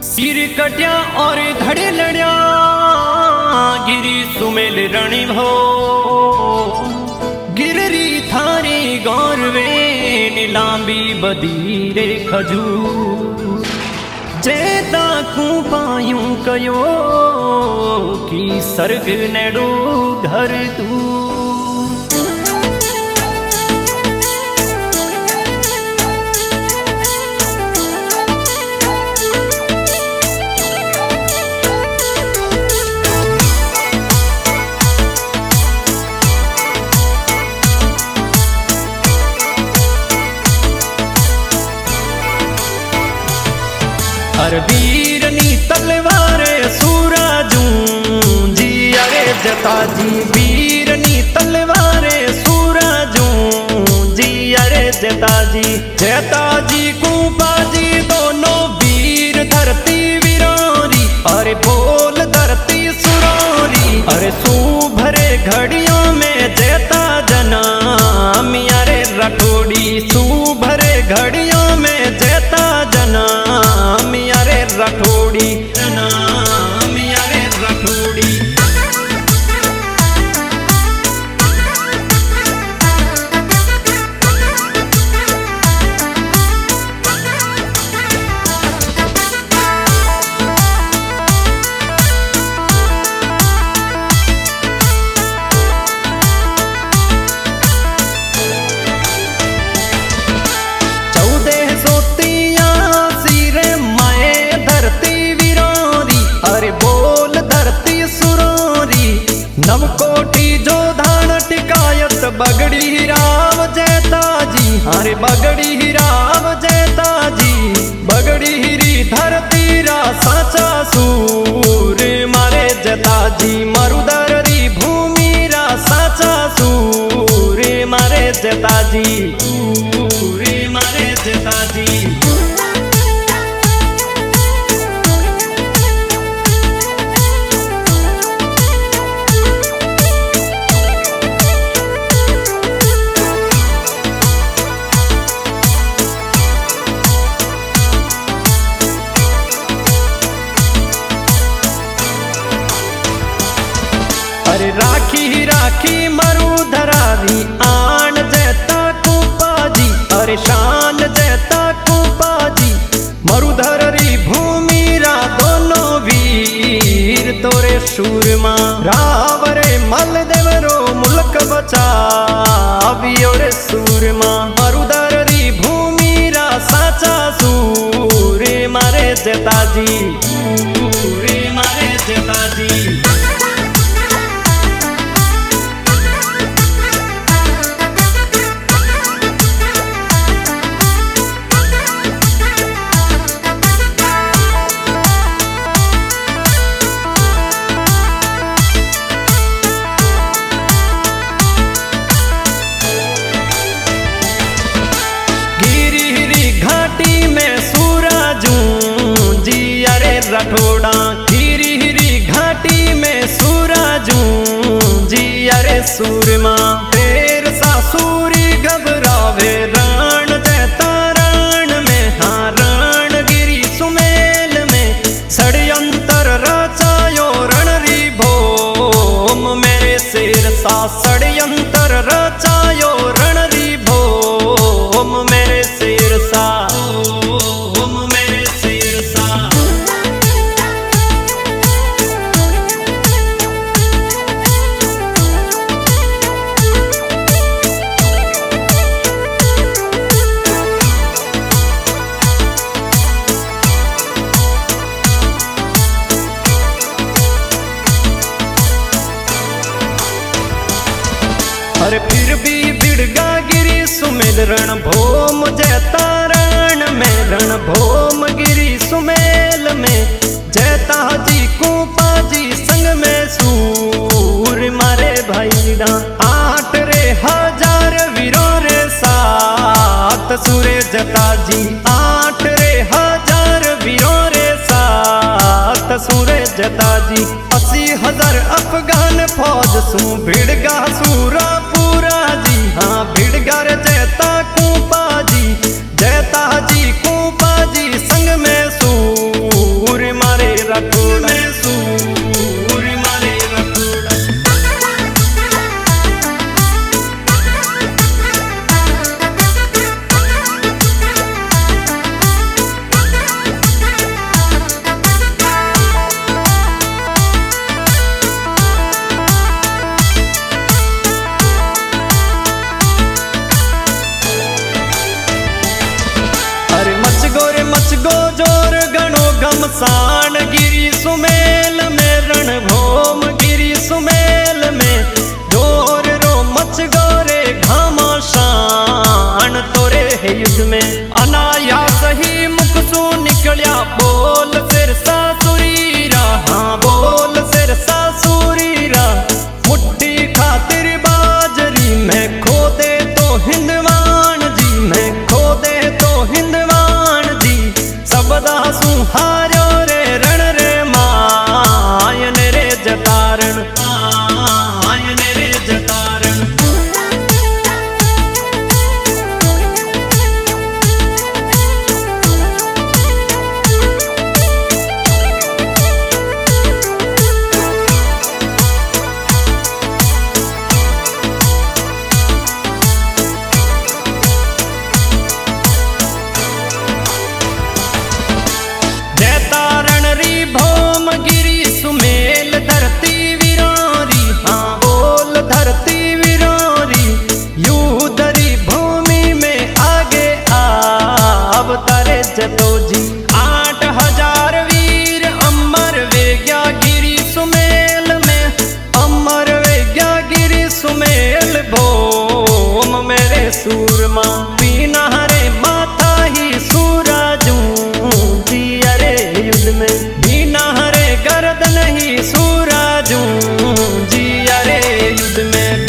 सिर कट्या और धड़े लड़या गिरी सुमेल रणी भो गिररी थारी गौरवे नीलांबी बदीरे खजूर जेता कू पायूं कयो की सर्ग नेड़ो घर तू हर वीरनी तलवारे सूराजू जी अरे जताजी वीरनी तलवारे सूराजू जी अरे जताजी कुपाजी दोनों वीर धरती वीरोरी अरे बोल धरती सुरोरी अरे सू भरे घड़ियों में जेता जना मियारे रठोड़ी सू भरे घड़ियों में जेता जना मियारे रठोड़ी जना मियारे रठोड़ी नवकोटी जो धान टिकायत बगड़ी राव जेताजी अरे बगड़ी राव जेताजी बगड़ी हिरी धरती रा साचा सूर मारे जताजी मरुदरी भूमि रा साचा सूर मारे जताजी सूर मारे जताजी राखी राखी मरुधरारी आन जेता कुपाजी अरे शान जेता कुपाजी मरुधरी भूमि रा दोनों वीर तोरे शूरमा रावरे मल देवरो मुल्क बचावी ओरे सूरमा मरुधरी भूमि रा साचा सूर मारे जेताजी सूर मारे जेताजी रठोड़ा हिरी हिरी घाटी में सूराजू जी अरे सूरमा फेर सासूरी घबरावे रण देता रण में हाँ रण गिरी सुमेल में षड्यंतर रचायो रणरी भोम मेरे शेर सा षड्यंतर रचायो रणरी भोम मेरे शेर सा अरे फिर भी बिड़गा गिरी सुमेल रण भोम जेता रण में रण भोम गिरी सुमेल में जेता जी कुपाजी संग में सूर मारे भाईडा 8 रे हजार वीरों रे साथ सूरे जताजी 8 रे हजार वीरों रे साथ सूरे जताजी 80,000 अफगान फौज सू भिड़गा सूरा पूरा जी हाँ भिड़गर जेता कुपाजी जेता जी कुपाजी संग में सूर शमशान गिरी सुमेल में रणभूम गिरी सुमेल में जोर रो मच गोरे घमासान तोरे है युद्ध में अनायास ही मुख सु निकलिया बोल सिर सासुरीरा हाँ बोल सिर सासुरीरा मुट्ठी खातिर बाजरी में खो दे तो हिंदवान जी में खो दे तो हिंदवान जी सबदा सुहारो रे रण रे मायन रे जतारण आयन रे जतारण जतारण री भौम गिरी सुमेल धरती वीरारी हाँ बोल धरती वीरारी युद्धरी भूमि में आगे आव तारे जतो जी 8000 वीर अमर वेग्या गिरी सुमेल में अमर वेग्या गिरी सुमेल भौम मेरे सूरमा पीना हरे माथा ही सूराजू जी अरे युद्ध में बीना हरे गर्दन ही सूराजू जी अरे युद्ध में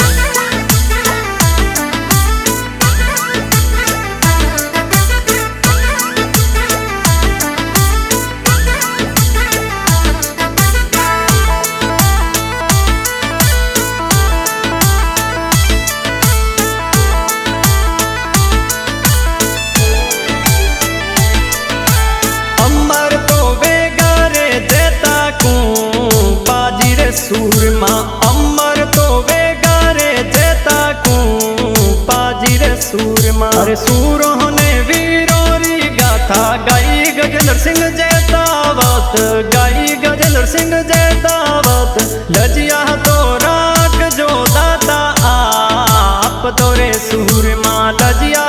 अमर तो वेगारे देता को बाजी रे सूरमा अमर तो वेगारे देता को बाजी रे सूरमा अरे सूरों ने वीरोरी गाथा गाई गजेंद्र सिंह जैतावत गाई गजेंद्र सिंह जैतावत लजिया तो राख जो दाता आप तोरे सूरमा लजिया